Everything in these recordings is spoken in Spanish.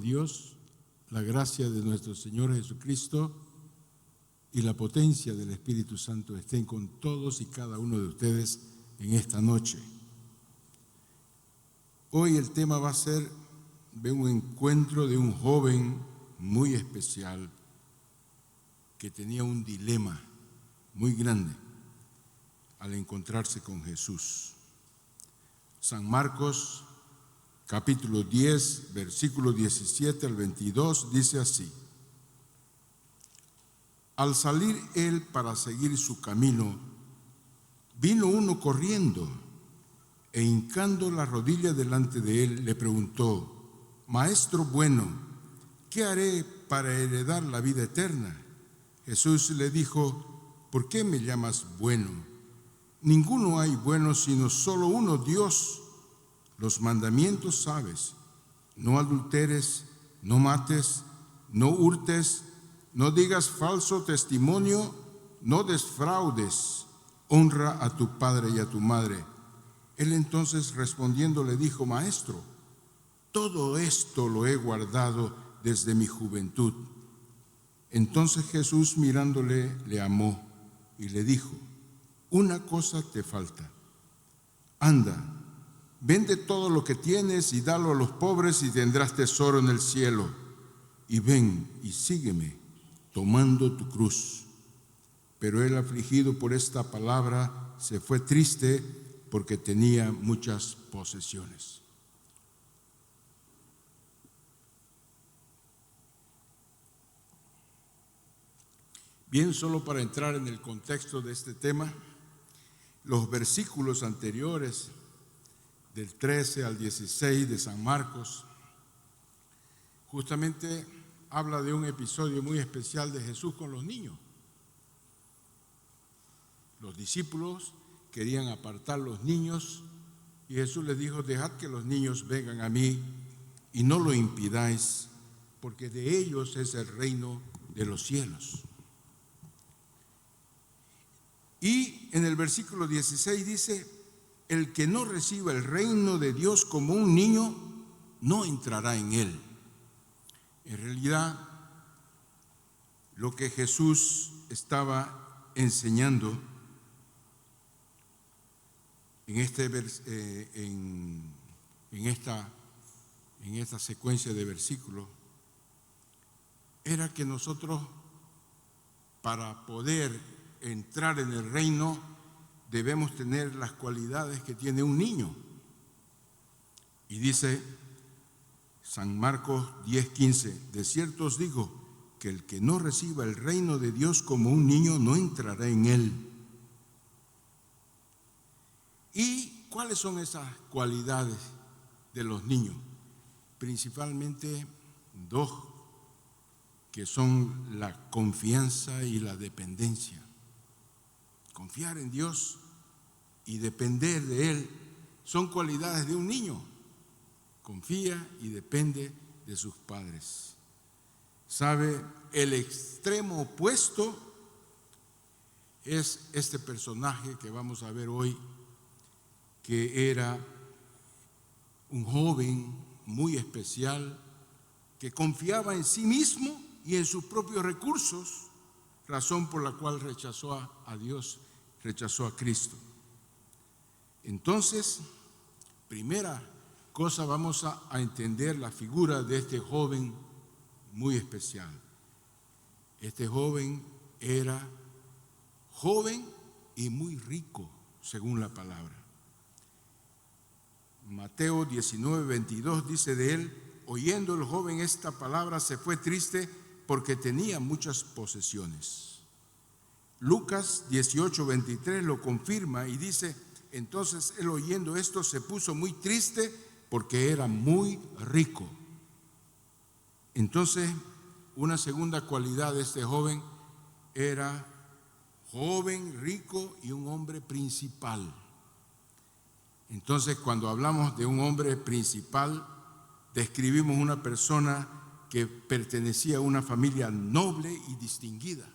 Dios, la gracia de nuestro Señor Jesucristo y la potencia del Espíritu Santo estén con todos y cada uno de ustedes en esta noche. Hoy el tema va a ser de un encuentro de un joven muy especial que tenía un dilema muy grande al encontrarse con Jesús. San Marcos, capítulo 10, versículo 17 al 22, dice así: Al salir él para seguir su camino, vino uno corriendo e hincando la rodilla delante de él, le preguntó: Maestro bueno, ¿qué haré para heredar la vida eterna? Jesús le dijo: ¿Por qué me llamas bueno? Ninguno hay bueno sino solo uno, Dios. Los mandamientos sabes: no adulteres, no mates, no hurtes, no digas falso testimonio, no defraudes, honra a tu padre y a tu madre. Él entonces respondiendo le dijo: Maestro, todo esto lo he guardado desde mi juventud. Entonces Jesús mirándole le amó y le dijo: una cosa te falta. Anda, vende todo lo que tienes y dalo a los pobres y tendrás tesoro en el cielo. Y ven y sígueme, tomando tu cruz. Pero él, afligido por esta palabra, se fue triste porque tenía muchas posesiones. Bien, solo para entrar en el contexto de este tema, los versículos anteriores, del 13 al 16 de San Marcos, justamente habla de un episodio muy especial de Jesús con los niños. Los discípulos querían apartar los niños y Jesús les dijo: dejad que los niños vengan a mí y no lo impidáis, porque de ellos es el reino de los cielos. Y en el versículo 16 dice: el que no reciba el reino de Dios como un niño, no entrará en él. En realidad, lo que Jesús estaba enseñando en esta secuencia de versículos era que nosotros, para poder entrar en el reino, debemos tener las cualidades que tiene un niño. Y dice San Marcos 10:15: de cierto os digo que el que no reciba el reino de Dios como un niño no entrará en él. ¿Y cuáles son esas cualidades de los niños? Principalmente dos, que son la confianza y la dependencia. Confiar en Dios y depender de Él son cualidades de un niño. Confía y depende de sus padres. ¿Sabe? El extremo opuesto es este personaje que vamos a ver hoy, que era un joven muy especial que confiaba en sí mismo y en sus propios recursos, razón por la cual rechazó a Dios, rechazó a Cristo. Entonces, primera cosa, vamos a entender la figura de este joven muy especial. Este joven era joven y muy rico, según la palabra. Mateo 19:22 dice de él: oyendo el joven esta palabra, se fue triste porque tenía muchas posesiones. Lucas 18:23 lo confirma y dice: entonces él, oyendo esto, se puso muy triste porque era muy rico. Entonces, una segunda cualidad de este joven era joven, rico y un hombre principal. Entonces, cuando hablamos de un hombre principal, describimos una persona que pertenecía a una familia noble y distinguida.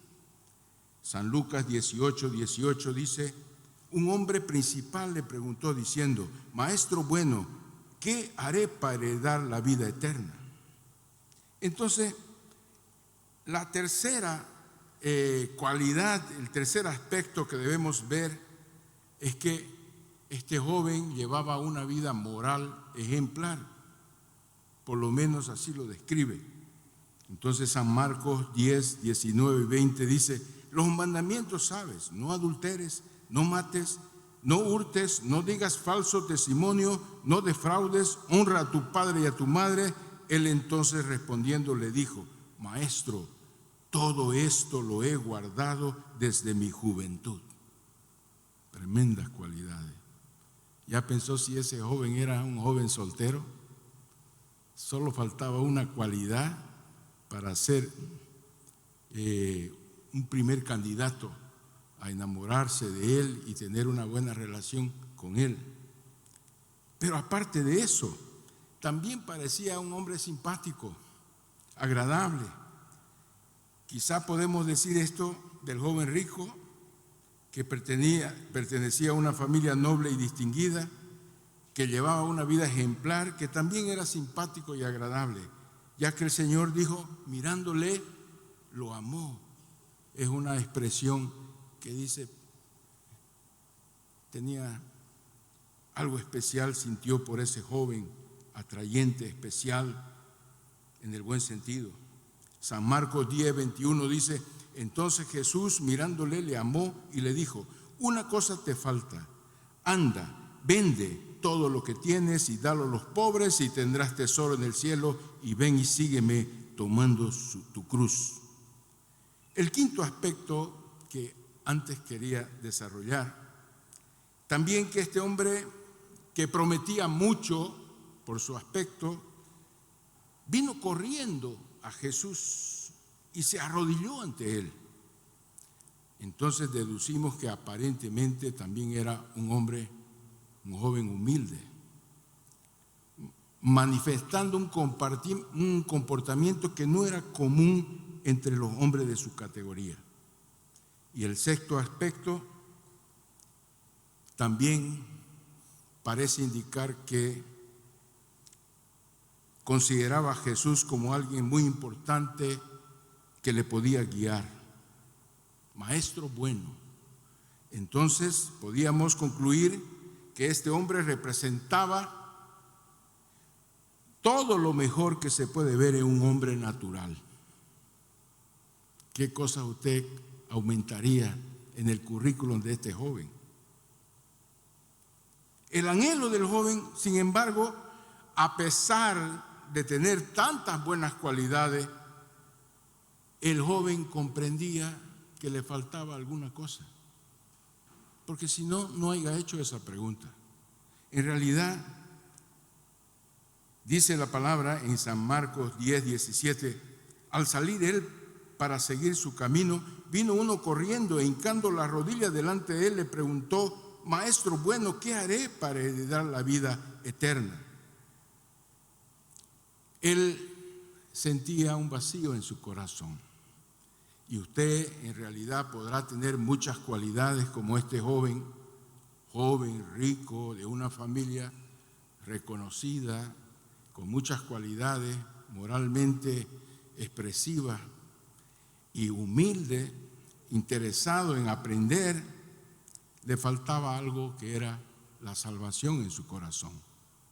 San Lucas 18:18 dice: un hombre principal le preguntó diciendo: Maestro bueno, ¿qué haré para heredar la vida eterna? Entonces, la tercera cualidad, el tercer aspecto que debemos ver es que este joven llevaba una vida moral ejemplar, por lo menos así lo describe. Entonces San Marcos 10, 19 y 20 dice: los mandamientos sabes, no adulteres, no mates, no hurtes, no digas falso testimonio, no defraudes, honra a tu padre y a tu madre. Él entonces respondiendo le dijo: Maestro, todo esto lo he guardado desde mi juventud. Tremendas cualidades. ¿Ya pensó si ese joven era un joven soltero? Solo faltaba una cualidad para ser un primer candidato a enamorarse de él y tener una buena relación con él. Pero aparte de eso, también parecía un hombre simpático, agradable. Quizá podemos decir esto del joven rico que pertenecía a una familia noble y distinguida, que llevaba una vida ejemplar, que también era simpático y agradable, ya que el Señor dijo, mirándole, lo amó. Es una expresión que dice, tenía algo especial, sintió por ese joven, atrayente, especial, en el buen sentido. San Marcos 10, 21 dice: entonces Jesús mirándole le amó y le dijo: una cosa te falta, anda, vende todo lo que tienes y dalo a los pobres y tendrás tesoro en el cielo, y ven y sígueme tomando tu cruz. El quinto aspecto que antes quería desarrollar, también que este hombre que prometía mucho por su aspecto, vino corriendo a Jesús y se arrodilló ante él. Entonces deducimos que aparentemente también era un hombre, un joven humilde, manifestando un comportamiento que no era común entre los hombres de su categoría. Y el sexto aspecto también parece indicar que consideraba a Jesús como alguien muy importante que le podía guiar, maestro bueno. Entonces podíamos concluir que este hombre representaba todo lo mejor que se puede ver en un hombre natural. ¿Qué cosa usted aumentaría en el currículum de este joven? El anhelo del joven, sin embargo, a pesar de tener tantas buenas cualidades, el joven comprendía que le faltaba alguna cosa. Porque si no, no haya hecho esa pregunta. En realidad, dice la palabra en San Marcos 10, 17, al salir él para seguir su camino, vino uno corriendo e hincando la rodilla delante de él, le preguntó: Maestro bueno, ¿qué haré para heredar la vida eterna? Él sentía un vacío en su corazón. Y usted en realidad podrá tener muchas cualidades como este joven rico, de una familia reconocida, con muchas cualidades, moralmente expresiva y humilde, interesado en aprender. Le faltaba algo que era la salvación en su corazón,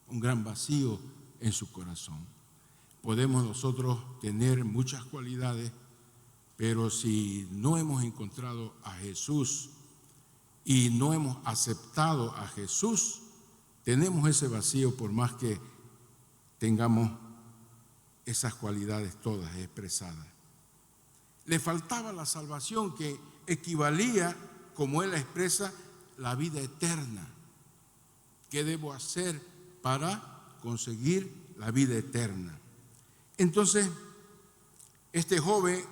un gran vacío en su corazón. Podemos nosotros tener muchas cualidades, pero si no hemos encontrado a Jesús y no hemos aceptado a Jesús, tenemos ese vacío por más que tengamos esas cualidades todas expresadas. Le faltaba la salvación, que equivalía, como él la expresa, la vida eterna. ¿Qué debo hacer para conseguir la vida eterna? Entonces, este joven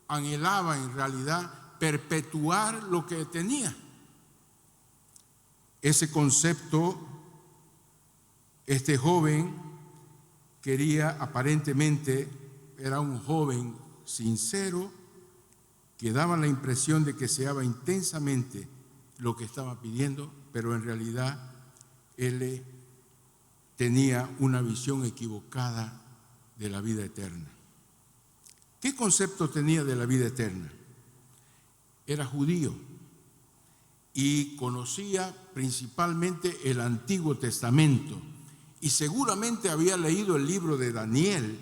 anhelaba en realidad perpetuar lo que tenía. Ese concepto, este joven quería, aparentemente, era un joven sincero que daba la impresión de que deseaba intensamente lo que estaba pidiendo, pero en realidad él tenía una visión equivocada de la vida eterna. ¿Qué concepto tenía de la vida eterna? Era judío y conocía principalmente el Antiguo Testamento y seguramente había leído el libro de Daniel,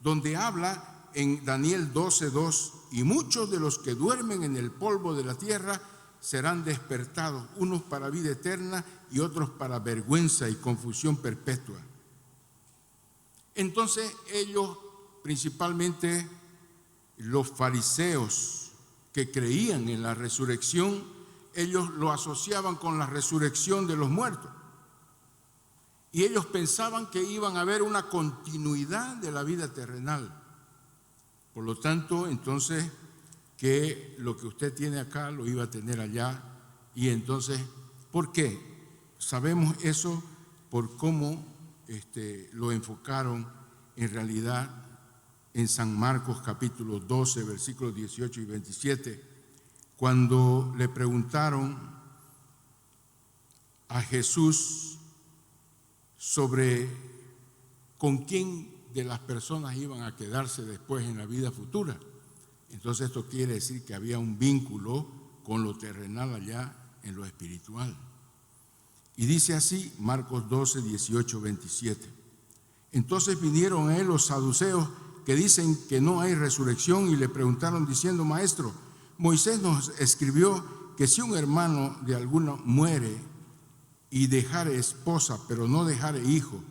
donde habla en Daniel 12:2, y muchos de los que duermen en el polvo de la tierra serán despertados, unos para vida eterna y otros para vergüenza y confusión perpetua. Entonces ellos, principalmente los fariseos que creían en la resurrección, ellos lo asociaban con la resurrección de los muertos. Y ellos pensaban que iban a haber una continuidad de la vida terrenal. Por lo tanto, entonces, que lo que usted tiene acá lo iba a tener allá. Y entonces, ¿por qué? Sabemos eso por cómo lo enfocaron en realidad en San Marcos capítulo 12, versículos 18 y 27, cuando le preguntaron a Jesús sobre con quién de las personas iban a quedarse después en la vida futura. Entonces esto quiere decir que había un vínculo con lo terrenal allá en lo espiritual. Y dice así, Marcos 12, 18, 27. Entonces vinieron a él los saduceos que dicen que no hay resurrección y le preguntaron diciendo: Maestro, Moisés nos escribió que si un hermano de alguno muere y dejare esposa, pero no dejare hijo,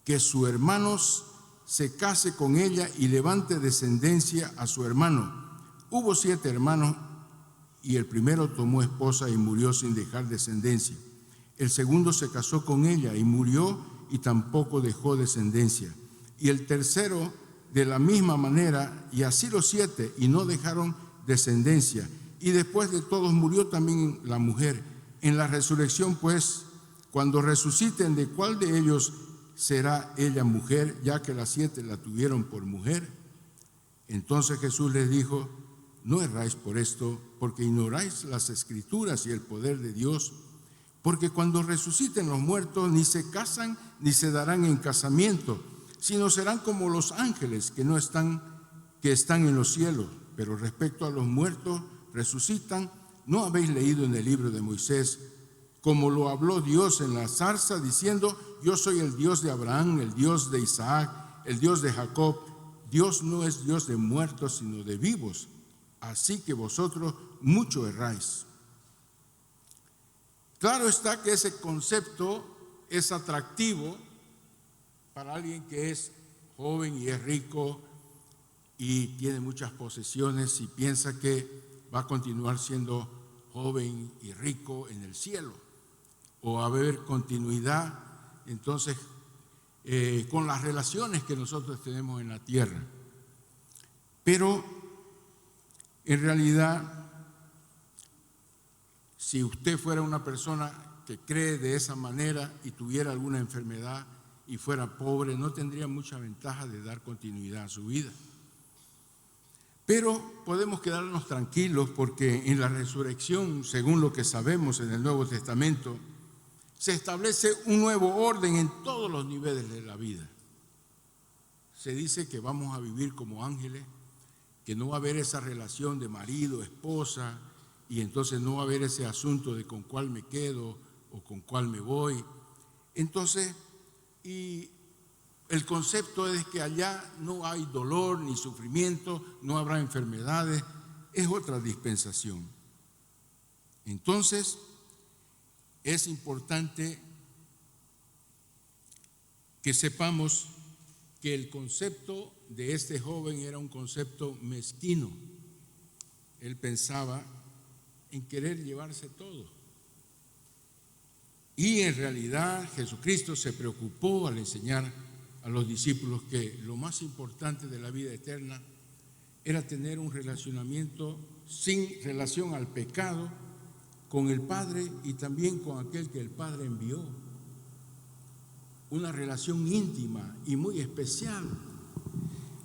que su hermano se case con ella y levante descendencia a su hermano. Hubo 7 hermanos y el primero tomó esposa y murió sin dejar descendencia. El segundo se casó con ella y murió y tampoco dejó descendencia. Y el tercero de la misma manera, y así los 7, y no dejaron descendencia. Y después de todos murió también la mujer. En la resurrección, pues, cuando resuciten, ¿de cuál de ellos será ella mujer, ya que las 7 la tuvieron por mujer? Entonces Jesús les dijo: no erráis por esto, porque ignoráis las Escrituras y el poder de Dios, porque cuando resuciten los muertos ni se casan ni se darán en casamiento, sino serán como los ángeles que están en los cielos. Pero respecto a los muertos resucitan, ¿no habéis leído en el libro de Moisés como lo habló Dios en la zarza, diciendo: yo soy el Dios de Abraham, el Dios de Isaac, el Dios de Jacob? Dios no es Dios de muertos, sino de vivos. Así que vosotros mucho erráis. Claro está que ese concepto es atractivo para alguien que es joven y es rico y tiene muchas posesiones y piensa que va a continuar siendo joven y rico en el cielo, o a haber continuidad entonces con las relaciones que nosotros tenemos en la tierra. Pero en realidad, si usted fuera una persona que cree de esa manera y tuviera alguna enfermedad y fuera pobre, no tendría mucha ventaja de dar continuidad a su vida. Pero podemos quedarnos tranquilos porque en la resurrección, según lo que sabemos en el Nuevo Testamento, se establece un nuevo orden en todos los niveles de la vida. Se dice que vamos a vivir como ángeles, que no va a haber esa relación de marido, esposa, y entonces no va a haber ese asunto de con cuál me quedo o con cuál me voy. Entonces, y el concepto es que allá no hay dolor ni sufrimiento, no habrá enfermedades, es otra dispensación. Entonces, es importante que sepamos que el concepto de este joven era un concepto mezquino. Él pensaba en querer llevarse todo. Y en realidad Jesucristo se preocupó al enseñar a los discípulos que lo más importante de la vida eterna era tener un relacionamiento sin relación al pecado con el Padre y también con aquel que el Padre envió. Una relación íntima y muy especial.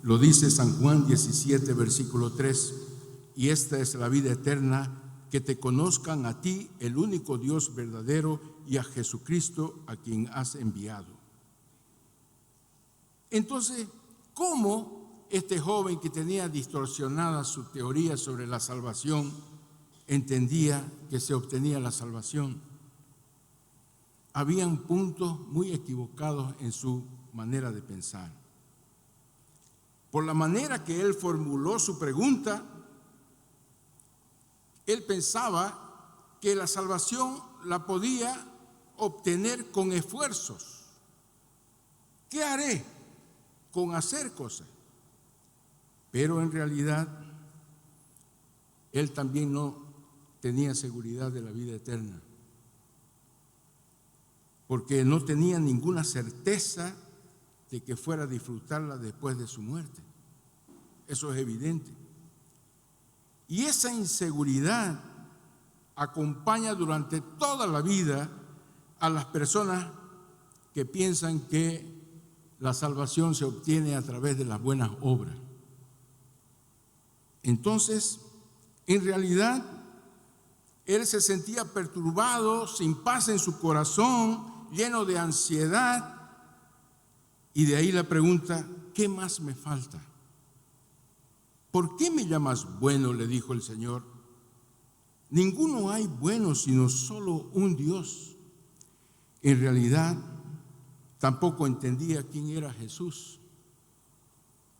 Lo dice San Juan 17, versículo 3, y esta es la vida eterna, que te conozcan a ti, el único Dios verdadero, y a Jesucristo a quien has enviado. Entonces, ¿cómo este joven que tenía distorsionada su teoría sobre la salvación entendía que se obtenía la salvación? Habían puntos muy equivocados en su manera de pensar. Por la manera que él formuló su pregunta, él pensaba que la salvación la podía obtener con esfuerzos. ¿Qué haré? Con hacer cosas. Pero en realidad, él también no tenía seguridad de la vida eterna, porque no tenía ninguna certeza de que fuera a disfrutarla después de su muerte. Eso es evidente. Y esa inseguridad acompaña durante toda la vida a las personas que piensan que la salvación se obtiene a través de las buenas obras. Entonces, en realidad, él se sentía perturbado, sin paz en su corazón, lleno de ansiedad. Y de ahí la pregunta, ¿qué más me falta? ¿Por qué me llamas bueno?, le dijo el Señor. Ninguno hay bueno, sino solo un Dios. En realidad, tampoco entendía quién era Jesús,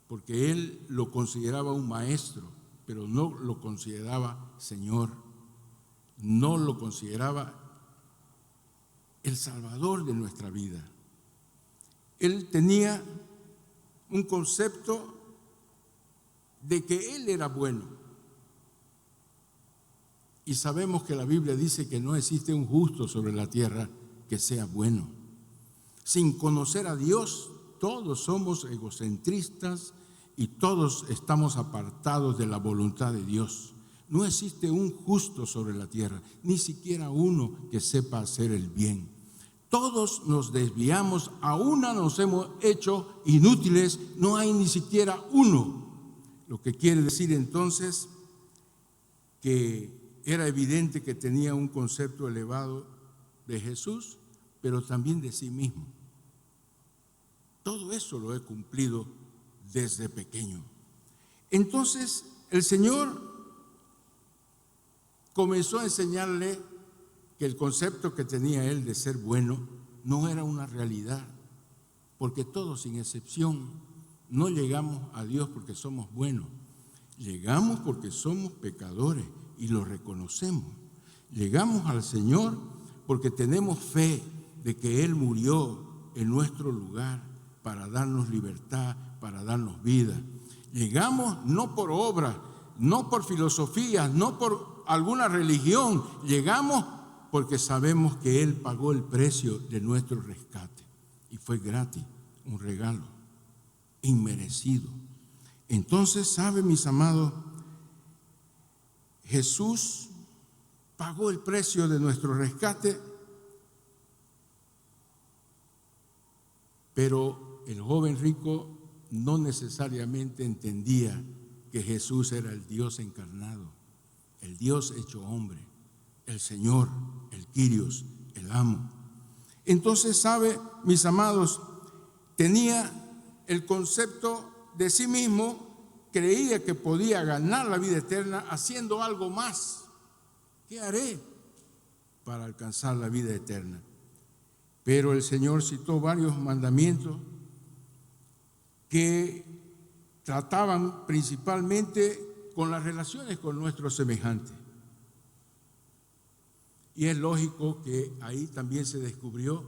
porque él lo consideraba un maestro, pero no lo consideraba Señor, no lo consideraba el Salvador de nuestra vida. Él tenía un concepto de que Él era bueno. Y sabemos que la Biblia dice que no existe un justo sobre la tierra que sea bueno. Sin conocer a Dios, todos somos egocentristas y todos estamos apartados de la voluntad de Dios. No existe un justo sobre la tierra, ni siquiera uno que sepa hacer el bien. Todos nos desviamos, a una nos hemos hecho inútiles, no hay ni siquiera uno. Lo que quiere decir entonces que era evidente que tenía un concepto elevado de Jesús, pero también de sí mismo. Todo eso lo he cumplido desde pequeño. Entonces el Señor comenzó a enseñarle que el concepto que tenía él de ser bueno no era una realidad, porque todos sin excepción no llegamos a Dios porque somos buenos, llegamos porque somos pecadores y lo reconocemos. Llegamos al Señor porque tenemos fe de que Él murió en nuestro lugar para darnos libertad, para darnos vida. Llegamos no por obras, no por filosofías, no por alguna religión, llegamos porque sabemos que Él pagó el precio de nuestro rescate y fue gratis, un regalo inmerecido. Entonces, ¿sabe, mis amados? Jesús pagó el precio de nuestro rescate, pero el joven rico no necesariamente entendía que Jesús era el Dios encarnado, el Dios hecho hombre, el Señor, el Kyrios, el amo. Entonces, ¿sabe, mis amados? Tenía el concepto de sí mismo, creía que podía ganar la vida eterna haciendo algo más. ¿Qué haré para alcanzar la vida eterna? Pero el Señor citó varios mandamientos que trataban principalmente con las relaciones con nuestros semejantes. Y es lógico que ahí también se descubrió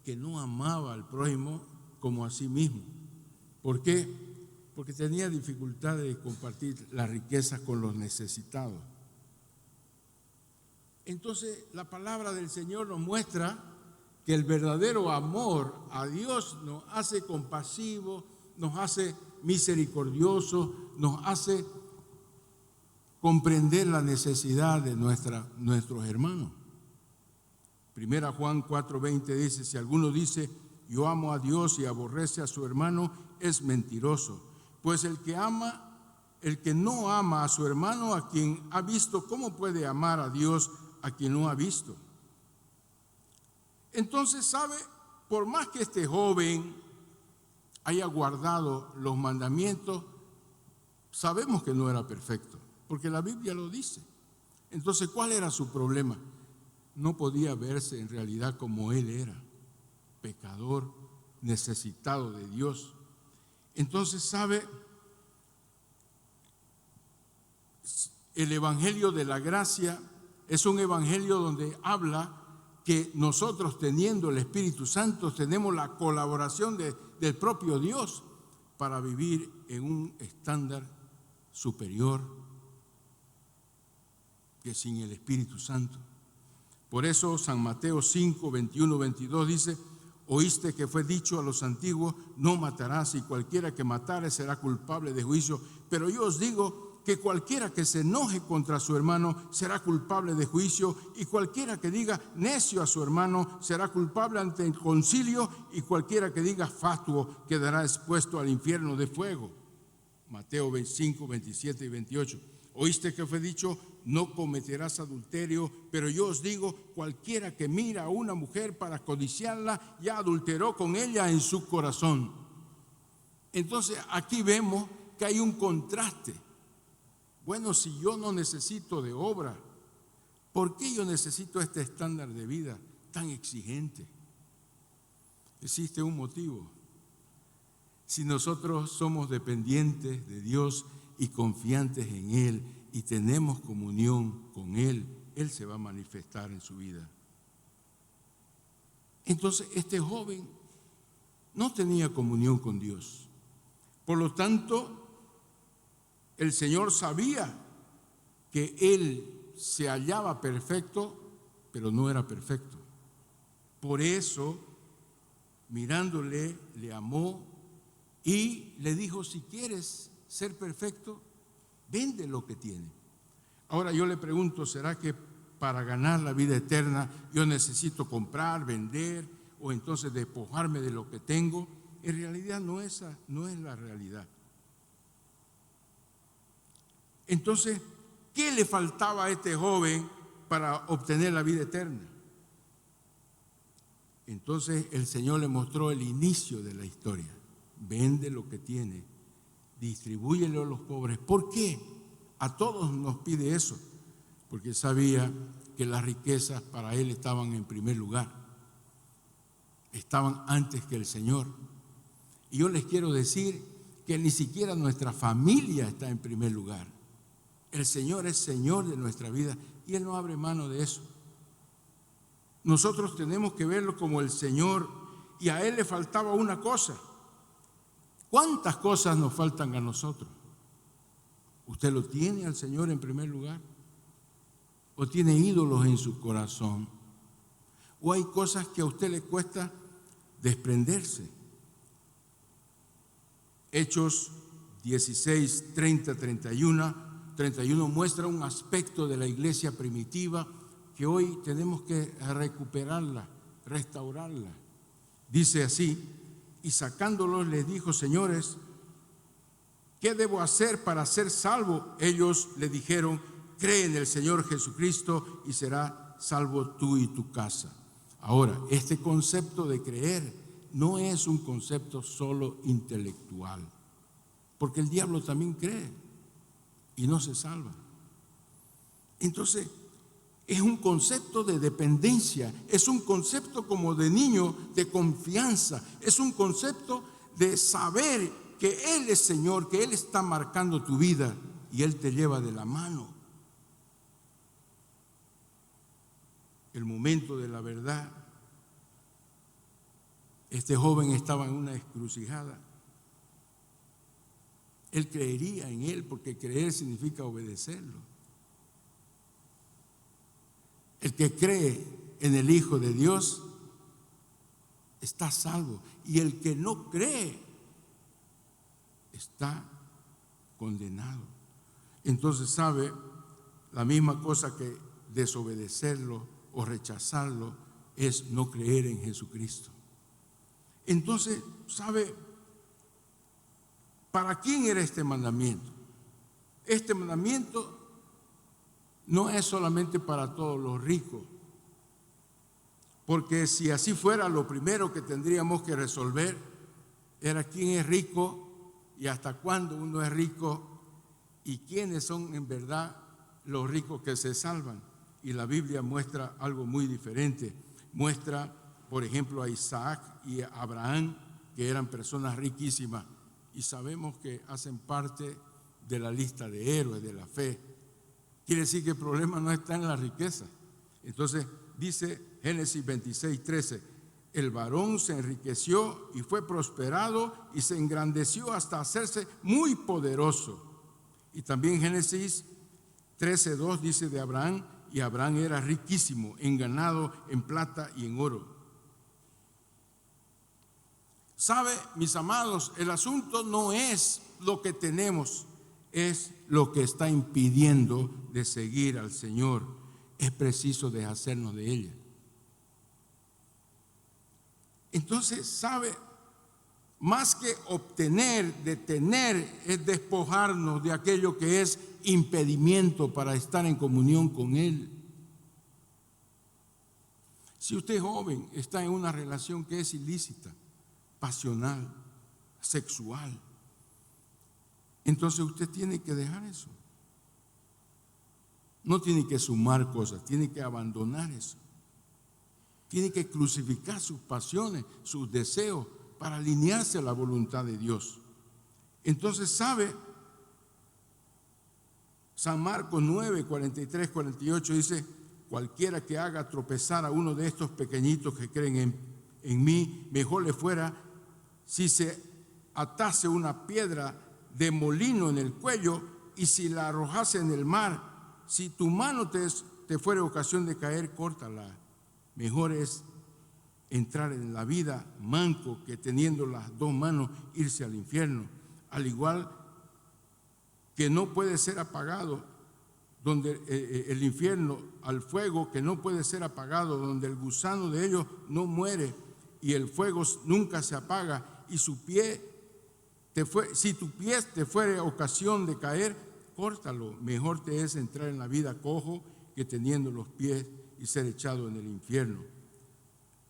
que no amaba al prójimo como a sí mismo. ¿Por qué? Porque tenía dificultad de compartir las riquezas con los necesitados. Entonces, la palabra del Señor nos muestra que el verdadero amor a Dios nos hace compasivos, nos hace misericordiosos, nos hace comprender la necesidad de nuestros hermanos. Primera Juan 4:20 dice, si alguno dice, yo amo a Dios y aborrece a su hermano, es mentiroso. Pues el que no ama a su hermano, a quien ha visto, ¿cómo puede amar a Dios a quien no ha visto? Entonces, ¿sabe? Por más que este joven haya guardado los mandamientos, sabemos que no era perfecto, porque la Biblia lo dice. Entonces, ¿cuál era su problema? No podía verse en realidad como él era, pecador, necesitado de Dios. Entonces, ¿sabe? El Evangelio de la Gracia es un evangelio donde habla que nosotros, teniendo el Espíritu Santo, tenemos la colaboración del propio Dios para vivir en un estándar superior que sin el Espíritu Santo. Por eso San Mateo 5, 21, 22 dice: oíste que fue dicho a los antiguos, no matarás, y cualquiera que matare será culpable de juicio. Pero yo os digo que cualquiera que se enoje contra su hermano será culpable de juicio, y cualquiera que diga necio a su hermano será culpable ante el concilio, y cualquiera que diga fatuo quedará expuesto al infierno de fuego. Mateo 25, 27 y 28. Oíste que fue dicho, no cometerás adulterio, pero yo os digo, cualquiera que mira a una mujer para codiciarla, ya adulteró con ella en su corazón. Entonces aquí vemos que hay un contraste. Bueno, si yo no necesito de obra, ¿por qué yo necesito este estándar de vida tan exigente? Existe un motivo. Si nosotros somos dependientes de Dios y confiantes en Él y tenemos comunión con Él, Él se va a manifestar en su vida. Entonces, este joven no tenía comunión con Dios. Por lo tanto, el Señor sabía que él se hallaba perfecto, pero no era perfecto. Por eso, mirándole, le amó y le dijo: si quieres ser perfecto, vende lo que tiene. Ahora yo le pregunto, ¿será que para ganar la vida eterna yo necesito comprar, vender o entonces despojarme de lo que tengo? En realidad no es la realidad. Entonces, ¿qué le faltaba a este joven para obtener la vida eterna? Entonces el Señor le mostró el inicio de la historia. Vende lo que tiene, distribúyelo a los pobres. ¿Por qué? A todos nos pide eso, porque sabía que las riquezas para él estaban en primer lugar, estaban antes que el Señor. Y yo les quiero decir que ni siquiera nuestra familia está en primer lugar. El Señor es Señor de nuestra vida y Él no abre mano de eso. Nosotros tenemos que verlo como el Señor, y a Él le faltaba una cosa. ¿Cuántas cosas nos faltan a nosotros? ¿Usted lo tiene al Señor en primer lugar? ¿O tiene ídolos en su corazón? ¿O hay cosas que a usted le cuesta desprenderse? Hechos 16, 30, 31 muestra un aspecto de la iglesia primitiva que hoy tenemos que recuperarla, restaurarla. Dice así: y sacándolos les dijo: señores, ¿qué debo hacer para ser salvo? Ellos le dijeron: cree en el Señor Jesucristo y será salvo tú y tu casa. Ahora, este concepto de creer no es un concepto solo intelectual, porque el diablo también cree y no se salva. Entonces, es un concepto de dependencia, es un concepto como de niño, de confianza, es un concepto de saber que Él es Señor, que Él está marcando tu vida y Él te lleva de la mano. El momento de la verdad, este joven estaba en una encrucijada. Él creería en Él porque creer significa obedecerlo. El que cree en el Hijo de Dios está salvo, y el que no cree está condenado. Entonces, ¿sabe? La misma cosa que desobedecerlo o rechazarlo es no creer en Jesucristo. Entonces, ¿sabe? ¿Para quién era este mandamiento? Este mandamiento no es solamente para todos los ricos, porque si así fuera, lo primero que tendríamos que resolver era quién es rico y hasta cuándo uno es rico y quiénes son en verdad los ricos que se salvan. Y la Biblia muestra algo muy diferente. Muestra, por ejemplo, a Isaac y a Abraham, que eran personas riquísimas y sabemos que hacen parte de la lista de héroes de la fe. Quiere decir que el problema no está en la riqueza. Entonces dice Génesis 26:13, el varón se enriqueció y fue prosperado y se engrandeció hasta hacerse muy poderoso. Y también Génesis 13:2 dice de Abraham, y Abraham era riquísimo en ganado, en plata y en oro. ¿Sabe, mis amados? El asunto no es lo que tenemos, es lo que está impidiendo de seguir al Señor. Es preciso deshacernos de ella. Entonces, ¿sabe? Más que obtener, de tener, es despojarnos de aquello que es impedimento para estar en comunión con Él. Si usted es joven, está en una relación que es ilícita, pasional, sexual, entonces usted tiene que dejar eso. No tiene que sumar cosas, tiene que abandonar eso. Tiene que crucificar sus pasiones, sus deseos, para alinearse a la voluntad de Dios. Entonces, ¿sabe? San Marcos 9, 43, 48 dice, cualquiera que haga tropezar a uno de estos pequeñitos que creen en mí, mejor le fuera si se atase una piedra de molino en el cuello y si la arrojase en el mar. Si tu mano te fuere ocasión de caer, córtala. Mejor es entrar en la vida manco que teniendo las dos manos irse al infierno. Al igual que no puede ser apagado, donde el infierno, al fuego que no puede ser apagado, donde el gusano de ellos no muere y el fuego nunca se apaga, y si tu pie te fuere ocasión de caer, córtalo. Mejor te es entrar en la vida cojo que teniendo los pies y ser echado en el infierno.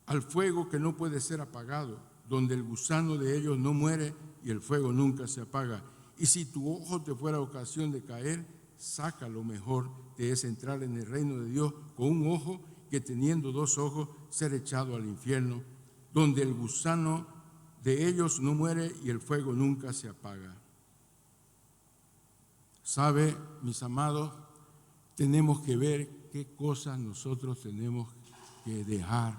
Al fuego que no puede ser apagado, donde el gusano de ellos no muere y el fuego nunca se apaga. Y si tu ojo te fuera ocasión de caer, sácalo. Mejor te es entrar en el reino de Dios con un ojo que teniendo dos ojos ser echado al infierno, donde el gusano de ellos no muere y el fuego nunca se apaga. ¿Sabe, mis amados? Tenemos que ver qué cosas nosotros tenemos que dejar.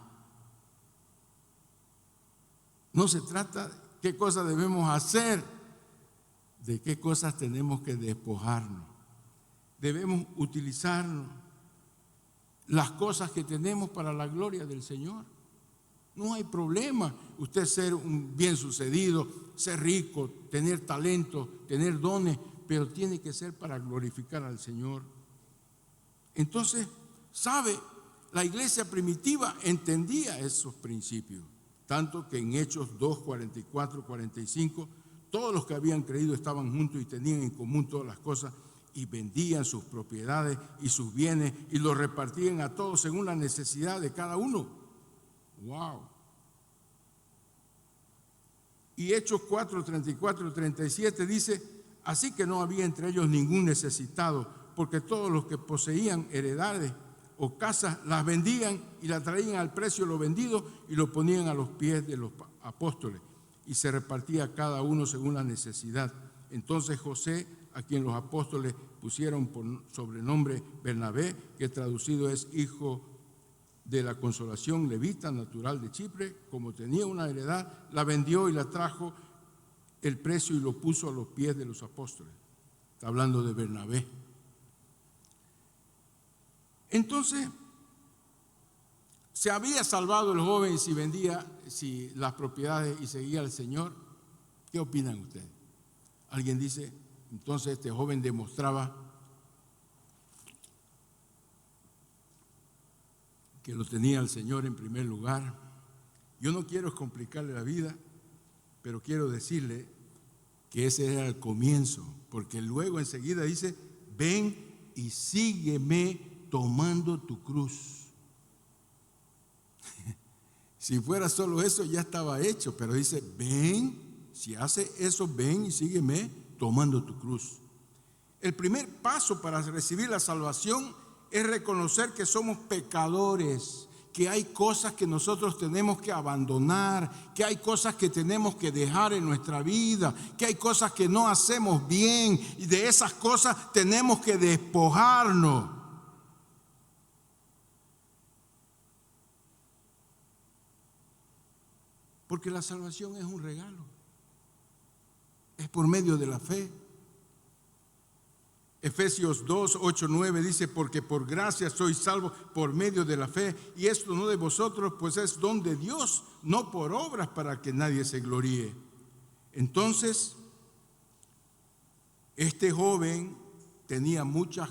No se trata de qué cosas debemos hacer, de qué cosas tenemos que despojarnos. Debemos utilizarnos las cosas que tenemos para la gloria del Señor. No hay problema usted ser un bien sucedido, ser rico, tener talento, tener dones, pero tiene que ser para glorificar al Señor. Entonces, ¿sabe? La iglesia primitiva entendía esos principios, tanto que en Hechos 2, 44, 45, todos los que habían creído estaban juntos y tenían en común todas las cosas y vendían sus propiedades y sus bienes y los repartían a todos según la necesidad de cada uno. ¡Wow! Y Hechos 4, 34, 37 dice, así que no había entre ellos ningún necesitado, porque todos los que poseían heredades o casas las vendían y las traían al precio de lo vendido y lo ponían a los pies de los apóstoles y se repartía cada uno según la necesidad. Entonces José, a quien los apóstoles pusieron por sobrenombre Bernabé, que traducido es hijo de la consolación, levita, natural de Chipre, como tenía una heredad, la vendió y la trajo el precio y lo puso a los pies de los apóstoles. Está hablando de Bernabé. Entonces, ¿se había salvado el joven si vendía las propiedades y seguía al Señor? ¿Qué opinan ustedes? Alguien dice, entonces este joven demostraba que lo tenía el Señor en primer lugar. Yo no quiero complicarle la vida, pero quiero decirle que ese era el comienzo, porque luego enseguida dice, ven y sígueme tomando tu cruz. Si fuera solo eso ya estaba hecho, pero dice, ven si hace eso, ven y sígueme tomando tu cruz. El primer paso para recibir la salvación es reconocer que somos pecadores, que hay cosas que nosotros tenemos que abandonar, que hay cosas que tenemos que dejar en nuestra vida, que hay cosas que no hacemos bien y de esas cosas tenemos que despojarnos. Porque la salvación es un regalo, es por medio de la fe. Efesios 2, 8, 9 dice, porque por gracia sois salvos por medio de la fe, y esto no de vosotros, pues es don de Dios, no por obras para que nadie se gloríe. Entonces, este joven tenía muchas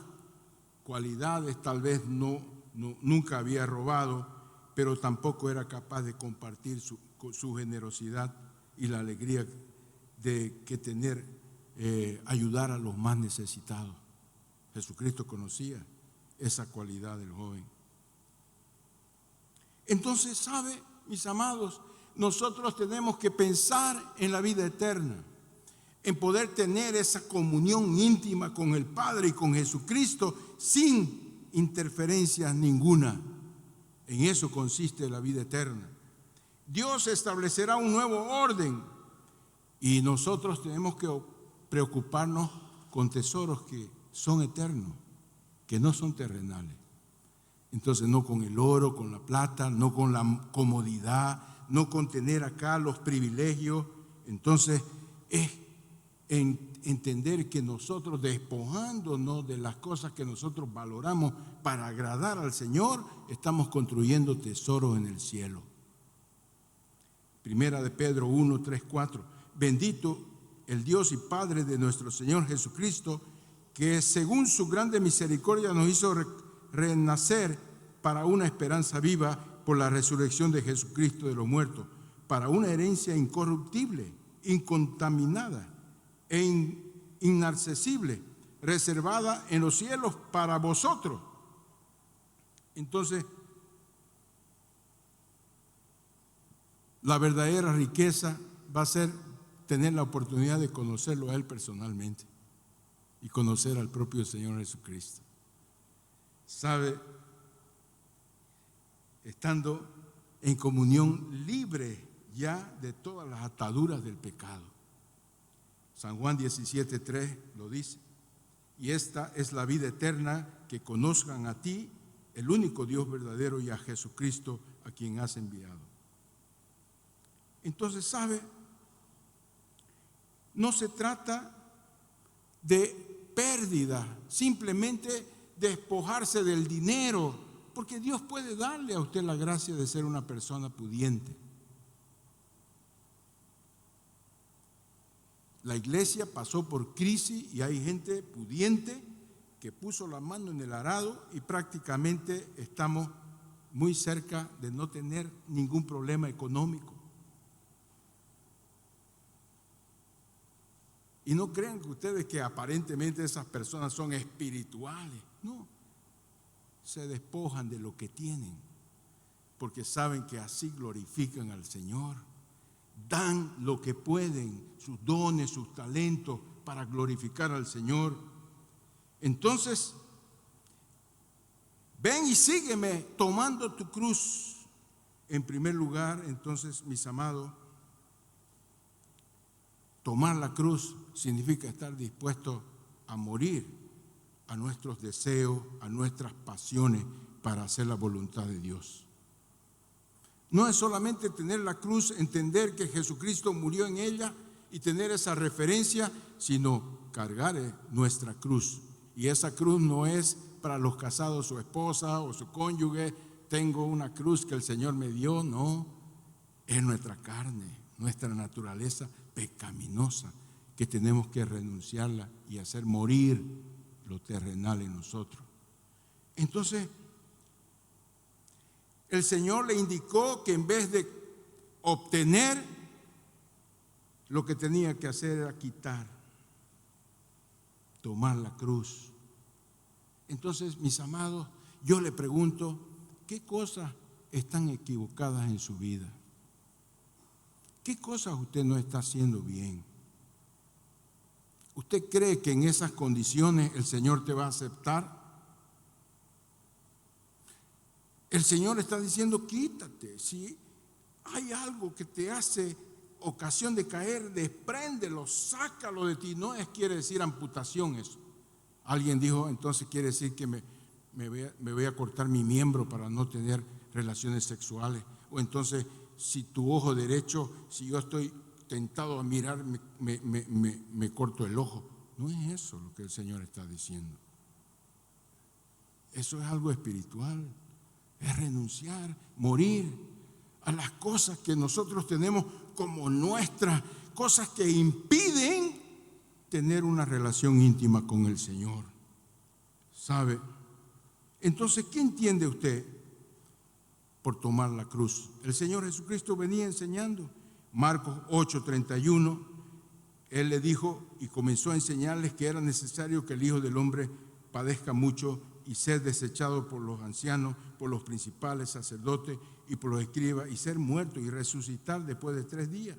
cualidades, tal vez nunca había robado, pero tampoco era capaz de compartir su generosidad y la alegría de que tener, ayudar a los más necesitados. Jesucristo conocía esa cualidad del joven. Entonces, ¿sabe, mis amados? Nosotros tenemos que pensar en la vida eterna, en poder tener esa comunión íntima con el Padre y con Jesucristo sin interferencias ninguna. En eso consiste la vida eterna. Dios establecerá un nuevo orden y nosotros tenemos que preocuparnos con tesoros que son eternos, que no son terrenales. Entonces, no con el oro, con la plata, no con la comodidad, no con tener acá los privilegios. Entonces, es entender que nosotros, despojándonos de las cosas que nosotros valoramos para agradar al Señor, estamos construyendo tesoros en el cielo. Primera de Pedro 1, 3, 4. Bendito el Dios y Padre de nuestro Señor Jesucristo, que según su grande misericordia nos hizo renacer para una esperanza viva por la resurrección de Jesucristo de los muertos, para una herencia incorruptible, incontaminada e inaccesible, reservada en los cielos para vosotros. Entonces, la verdadera riqueza va a ser tener la oportunidad de conocerlo a Él personalmente y conocer al propio Señor Jesucristo. ¿Sabe? Estando en comunión libre ya de todas las ataduras del pecado. San Juan 17:3 lo dice. Y esta es la vida eterna, que conozcan a ti, el único Dios verdadero, y a Jesucristo, a quien has enviado. Entonces, ¿sabe? No se trata de pérdida, simplemente despojarse del dinero, porque Dios puede darle a usted la gracia de ser una persona pudiente. La iglesia pasó por crisis y hay gente pudiente que puso la mano en el arado y prácticamente estamos muy cerca de no tener ningún problema económico. Y no crean que ustedes que aparentemente esas personas son espirituales. No, se despojan de lo que tienen, porque saben que así glorifican al Señor. Dan lo que pueden, sus dones, sus talentos, para glorificar al Señor. Entonces, ven y sígueme tomando tu cruz. En primer lugar, entonces, mis amados, tomar la cruz significa estar dispuesto a morir a nuestros deseos, a nuestras pasiones, para hacer la voluntad de Dios. No es solamente tener la cruz, entender que Jesucristo murió en ella y tener esa referencia, sino cargar nuestra cruz. Y esa cruz no es para los casados, su esposa o su cónyuge. Tengo una cruz que el Señor me dio. No, es nuestra carne, nuestra naturaleza pecaminosa, que tenemos que renunciarla y hacer morir lo terrenal en nosotros. Entonces, el Señor le indicó que en vez de obtener, lo que tenía que hacer era quitar, tomar la cruz. Entonces, mis amados, yo le pregunto, ¿qué cosas están equivocadas en su vida? ¿Qué cosas usted no está haciendo bien? ¿Usted cree que en esas condiciones el Señor te va a aceptar? El Señor está diciendo, quítate. Si hay algo que te hace ocasión de caer, despréndelo, sácalo de ti. No quiere decir amputación eso. Alguien dijo, entonces quiere decir que me voy a cortar mi miembro para no tener relaciones sexuales. O entonces, si tu ojo derecho, si yo estoy tentado a mirar, me corto el ojo. No es eso lo que el Señor está diciendo. Eso es algo espiritual. Es renunciar, morir a las cosas que nosotros tenemos como nuestras, cosas que impiden tener una relación íntima con el Señor. ¿Sabe? Entonces, ¿qué entiende usted por tomar la cruz? El Señor Jesucristo venía enseñando. Marcos 8:31, Él le dijo y comenzó a enseñarles que era necesario que el Hijo del Hombre padezca mucho y ser desechado por los ancianos, por los principales sacerdotes y por los escribas, y ser muerto y resucitar después de 3 días.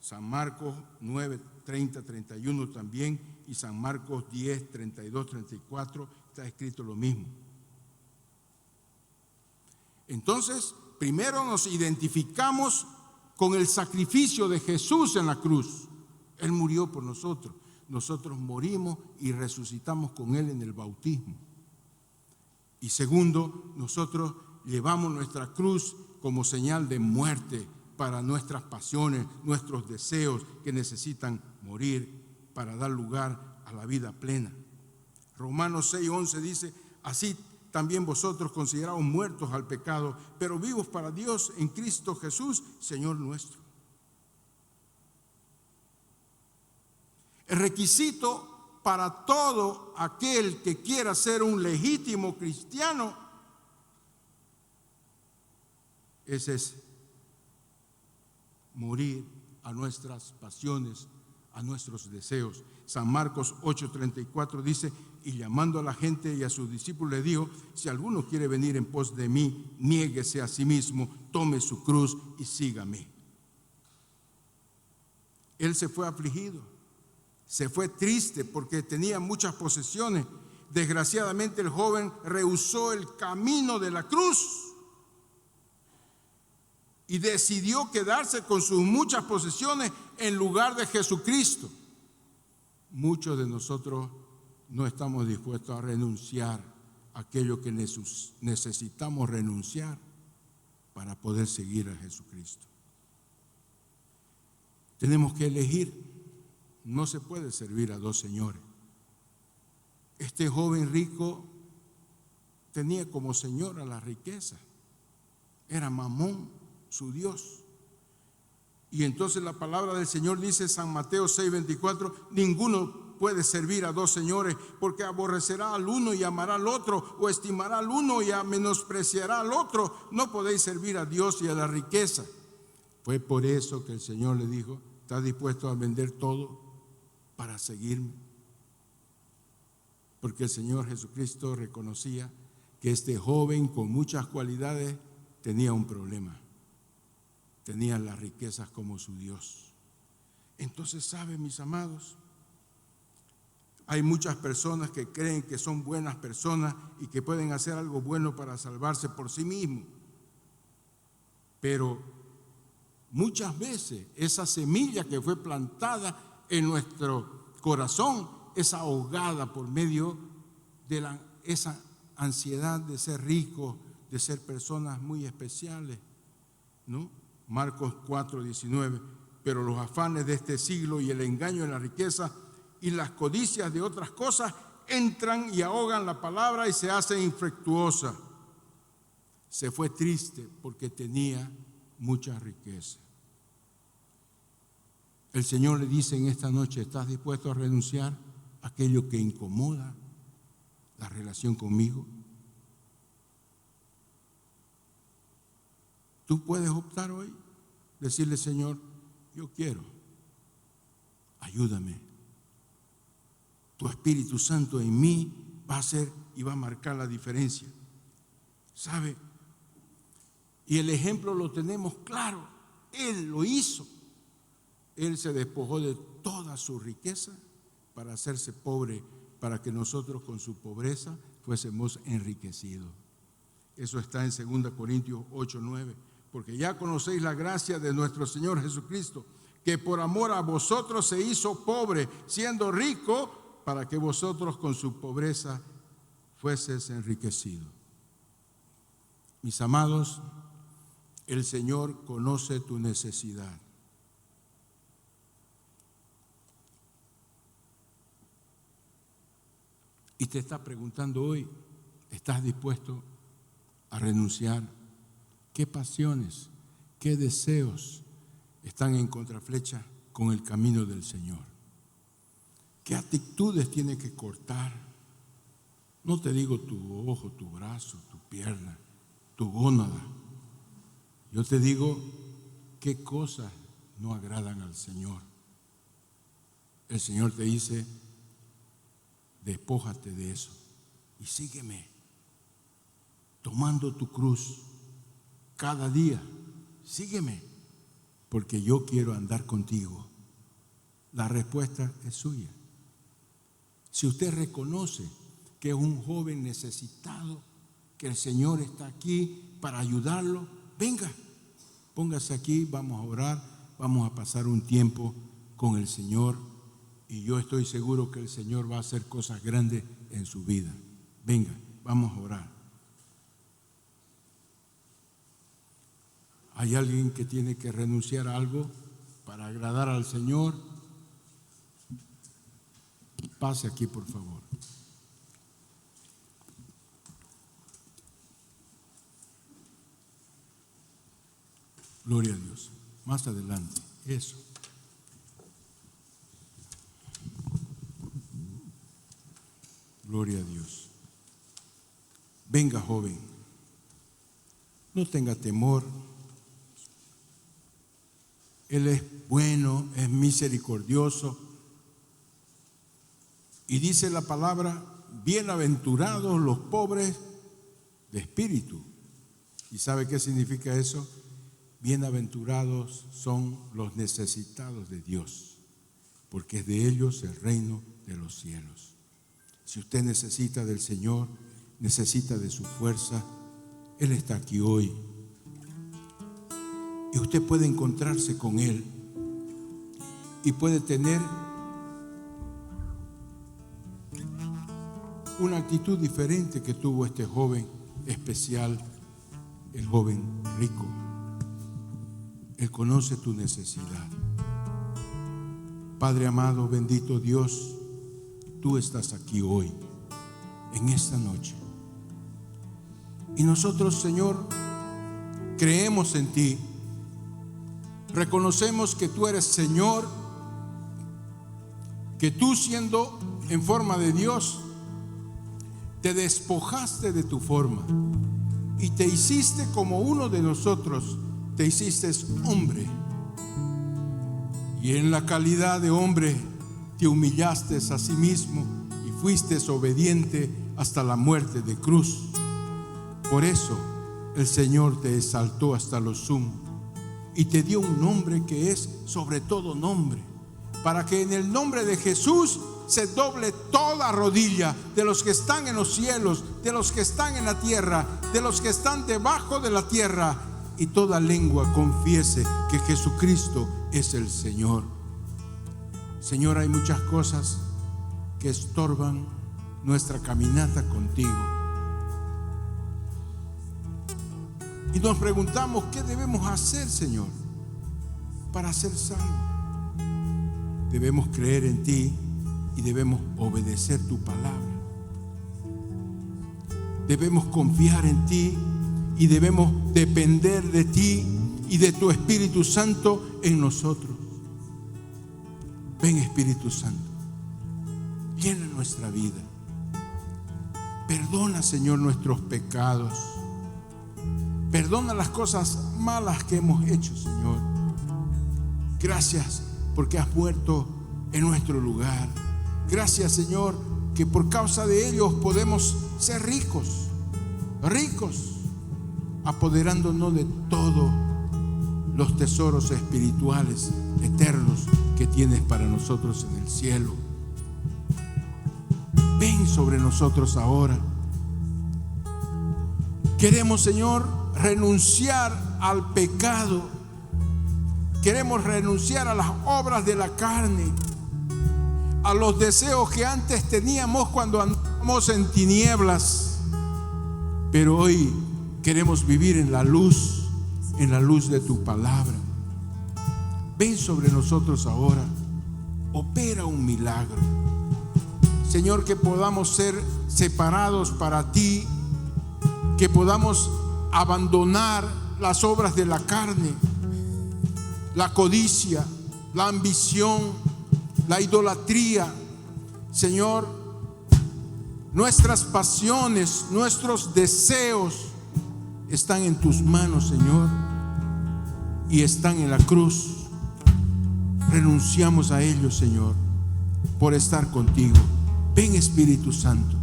San Marcos 9:30-31 también, y San Marcos 10:32-34 está escrito lo mismo. Entonces, primero nos identificamos con el sacrificio de Jesús en la cruz. Él murió por nosotros. Nosotros morimos y resucitamos con Él en el bautismo. Y segundo, nosotros llevamos nuestra cruz como señal de muerte para nuestras pasiones, nuestros deseos que necesitan morir para dar lugar a la vida plena. Romanos 6:11 dice, así también vosotros consideraos muertos al pecado, pero vivos para Dios en Cristo Jesús, Señor nuestro. El requisito para todo aquel que quiera ser un legítimo cristiano es ese: morir a nuestras pasiones, a nuestros deseos. San Marcos 8:34 dice, y llamando a la gente y a sus discípulos le dijo, si alguno quiere venir en pos de mí, niéguese a sí mismo, tome su cruz y sígame. Él se fue afligido, se fue triste porque tenía muchas posesiones. Desgraciadamente el joven rehusó el camino de la cruz y decidió quedarse con sus muchas posesiones en lugar de Jesucristo. Muchos de nosotros no estamos dispuestos a renunciar a aquello que necesitamos renunciar para poder seguir a Jesucristo. Tenemos que elegir. No se puede servir a 2 señores. Este joven rico tenía como señor a la riqueza. Era Mamón, su Dios. Y entonces la palabra del Señor dice, San Mateo 6:24, ninguno puede servir a 2 señores, porque aborrecerá al uno y amará al otro, o estimará al uno y menospreciará al otro. No podéis servir a Dios y a la riqueza. Fue por eso que el Señor le dijo, ¿estás dispuesto a vender todo para seguirme? Porque el Señor Jesucristo reconocía que este joven con muchas cualidades tenía un problema. Tenía las riquezas como su Dios. Entonces, ¿saben, mis amados? Hay muchas personas que creen que son buenas personas y que pueden hacer algo bueno para salvarse por sí mismos. Pero muchas veces esa semilla que fue plantada en nuestro corazón es ahogada por medio de esa ansiedad de ser ricos, de ser personas muy especiales, ¿no? Marcos 4:19, pero los afanes de este siglo y el engaño de la riqueza y las codicias de otras cosas entran y ahogan la palabra y se hace infructuosa. Se fue triste porque tenía mucha riqueza. El Señor le dice en esta noche, ¿estás dispuesto a renunciar a aquello que incomoda la relación conmigo? Tú puedes optar hoy, decirle, Señor, yo quiero, ayúdame. Tu Espíritu Santo en mí va a hacer y va a marcar la diferencia. ¿Sabe? Y el ejemplo lo tenemos claro. Él lo hizo. Él se despojó de toda su riqueza para hacerse pobre, para que nosotros con su pobreza fuésemos enriquecidos. Eso está en 2 Corintios 8:9. Porque ya conocéis la gracia de nuestro Señor Jesucristo, que por amor a vosotros se hizo pobre, siendo rico, para que vosotros con su pobreza fueses enriquecidos. Mis amados, el Señor conoce tu necesidad. Y te está preguntando hoy, ¿estás dispuesto a renunciar? ¿Qué pasiones, qué deseos están en contraflecha con el camino del Señor? ¿Qué actitudes tiene que cortar? No te digo tu ojo, tu brazo, tu pierna, tu gónada. Yo te digo qué cosas no agradan al Señor. El Señor te dice, despójate de eso y sígueme, tomando tu cruz cada día. Sígueme, porque yo quiero andar contigo. La respuesta es suya. Si usted reconoce que es un joven necesitado, que el Señor está aquí para ayudarlo, venga, póngase aquí, vamos a orar, vamos a pasar un tiempo con el Señor. Y yo estoy seguro que el Señor va a hacer cosas grandes en su vida. Venga, vamos a orar. ¿Hay alguien que tiene que renunciar a algo para agradar al Señor? Pase aquí, por favor. Gloria a Dios. Más adelante. Eso. Gloria a Dios. Venga, joven. No tenga temor. Él es bueno, es misericordioso. Y dice la palabra, bienaventurados los pobres de espíritu. ¿Y sabe qué significa eso? Bienaventurados son los necesitados de Dios, porque es de ellos el reino de los cielos. Si usted necesita del Señor, necesita de su fuerza, Él está aquí hoy. Y usted puede encontrarse con Él y puede tener una actitud diferente que tuvo este joven especial, el joven rico. Él conoce tu necesidad. Padre amado, bendito Dios, tú estás aquí hoy, en esta noche. Y nosotros, Señor, creemos en ti. Reconocemos que tú eres Señor, que tú, siendo en forma de Dios, te despojaste de tu forma y te hiciste como uno de nosotros, te hiciste hombre. Y en la calidad de hombre te humillaste a sí mismo y fuiste obediente hasta la muerte de cruz. Por eso el Señor te exaltó hasta lo sumo y te dio un nombre que es sobre todo nombre, para que en el nombre de Jesús se doble toda rodilla de los que están en los cielos, de los que están en la tierra, de los que están debajo de la tierra, y toda lengua confiese que Jesucristo es el Señor. Señor, hay muchas cosas que estorban nuestra caminata contigo. Y nos preguntamos, ¿qué debemos hacer, Señor, para ser salvos? Debemos creer en ti y debemos obedecer tu palabra. Debemos confiar en ti y debemos depender de ti y de tu Espíritu Santo en nosotros. Ven, Espíritu Santo, llena nuestra vida. Perdona, Señor, nuestros pecados. Perdona las cosas malas que hemos hecho, Señor. Gracias porque has muerto en nuestro lugar. Gracias, Señor, que por causa de ellos podemos ser ricos, apoderándonos de todo los tesoros espirituales eternos que tienes para nosotros en el cielo. Ven sobre nosotros ahora. Queremos, Señor, renunciar al pecado. Queremos renunciar a las obras de la carne, a los deseos que antes teníamos cuando andábamos en tinieblas. Pero hoy queremos vivir en la luz de tu palabra. Ven sobre nosotros ahora. Opera un milagro. Señor, que podamos ser separados para ti, que podamos abandonar las obras de la carne, la codicia, la ambición, la idolatría. Señor, nuestras pasiones, nuestros deseos están en tus manos, Señor, y están en la cruz. Renunciamos a ellos, Señor, por estar contigo. Ven, Espíritu Santo,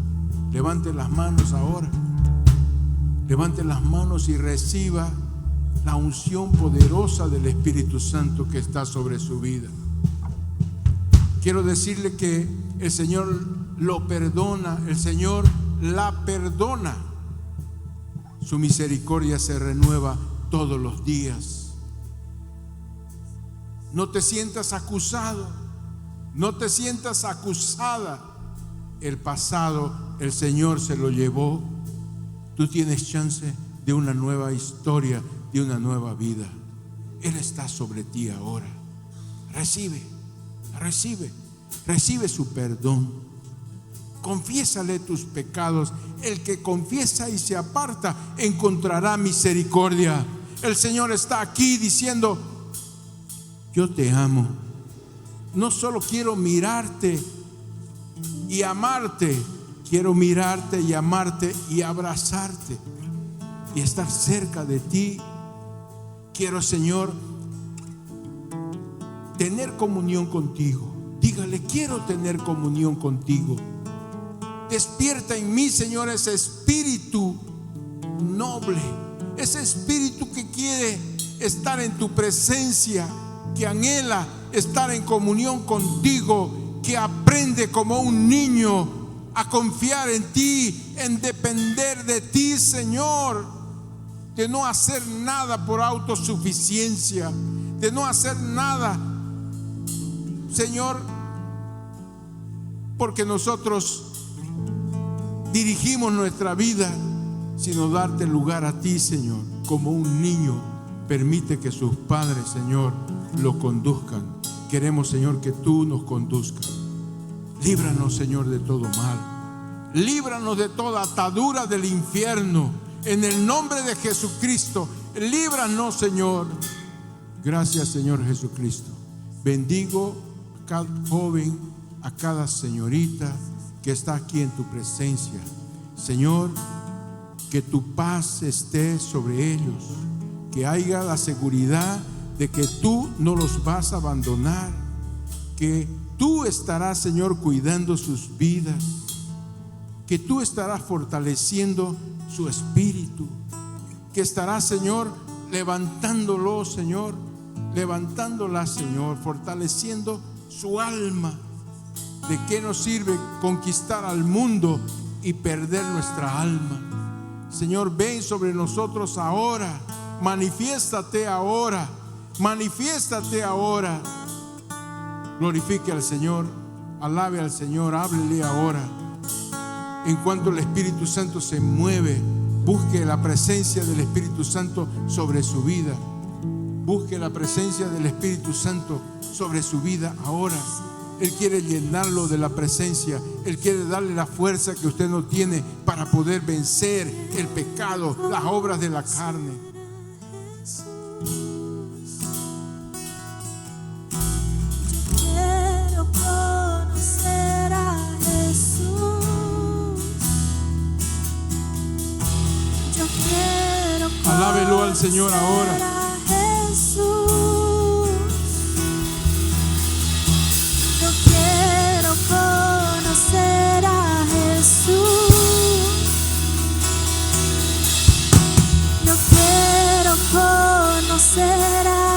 levante las manos ahora. Levante las manos y reciba la unción poderosa del Espíritu Santo que está sobre su vida. Quiero decirle que el Señor lo perdona, el Señor la perdona. Su misericordia se renueva todos los días. No te sientas acusado, no te sientas acusada. El pasado el Señor se lo llevó. Tú tienes chance de una nueva historia, de una nueva vida. Él está sobre ti ahora. Recibe su perdón. Confiésale tus pecados. El que confiesa y se aparta encontrará misericordia. El Señor está aquí diciendo: yo te amo. No solo quiero mirarte y amarte, quiero mirarte y amarte y abrazarte y estar cerca de ti. Quiero, Señor, tener comunión contigo. Dígale: quiero tener comunión contigo. Despierta en mí, Señor, ese espíritu noble, ese espíritu que quiere estar en tu presencia, que anhela estar en comunión contigo, que aprende como un niño a confiar en ti, en depender de ti, Señor, de no hacer nada por autosuficiencia, de no hacer nada, Señor, porque nosotros dirigimos nuestra vida, sino darte lugar a ti, Señor. Como un niño permite que sus padres, Señor, lo conduzcan. Queremos, Señor, que tú nos conduzcas. Líbranos, Señor, de todo mal. Líbranos de toda atadura del infierno. En el nombre de Jesucristo, líbranos, Señor. Gracias, Señor Jesucristo. Bendigo a cada joven, a cada señorita que está aquí en tu presencia. Señor, que tu paz esté sobre ellos, que haya la seguridad de que tú no los vas a abandonar, que tú estarás, Señor, cuidando sus vidas, que tú estarás fortaleciendo su espíritu, que estarás, Señor, levantándolo, Señor, levantándola, Señor, fortaleciendo su alma. ¿De qué nos sirve conquistar al mundo y perder nuestra alma? Señor, ven sobre nosotros ahora. Manifiéstate ahora. Manifiéstate ahora. Glorifique al Señor. Alabe al Señor. Háblele ahora. En cuanto el Espíritu Santo se mueve, busque la presencia del Espíritu Santo sobre su vida. Busque la presencia del Espíritu Santo sobre su vida ahora. Él quiere llenarlo de la presencia. Él quiere darle la fuerza que usted no tiene para poder vencer el pecado, las obras de la carne. Quiero conocer a Jesús. Yo quiero Alábelo al Señor ahora. a Jesús. Yo quiero conocer a Jesús. Yo quiero conocer a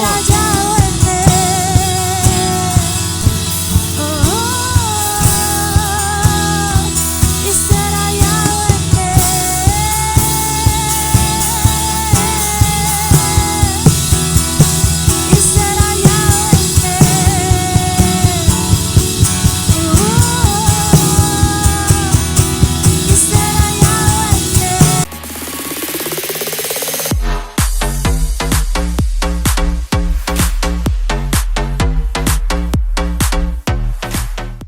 allá.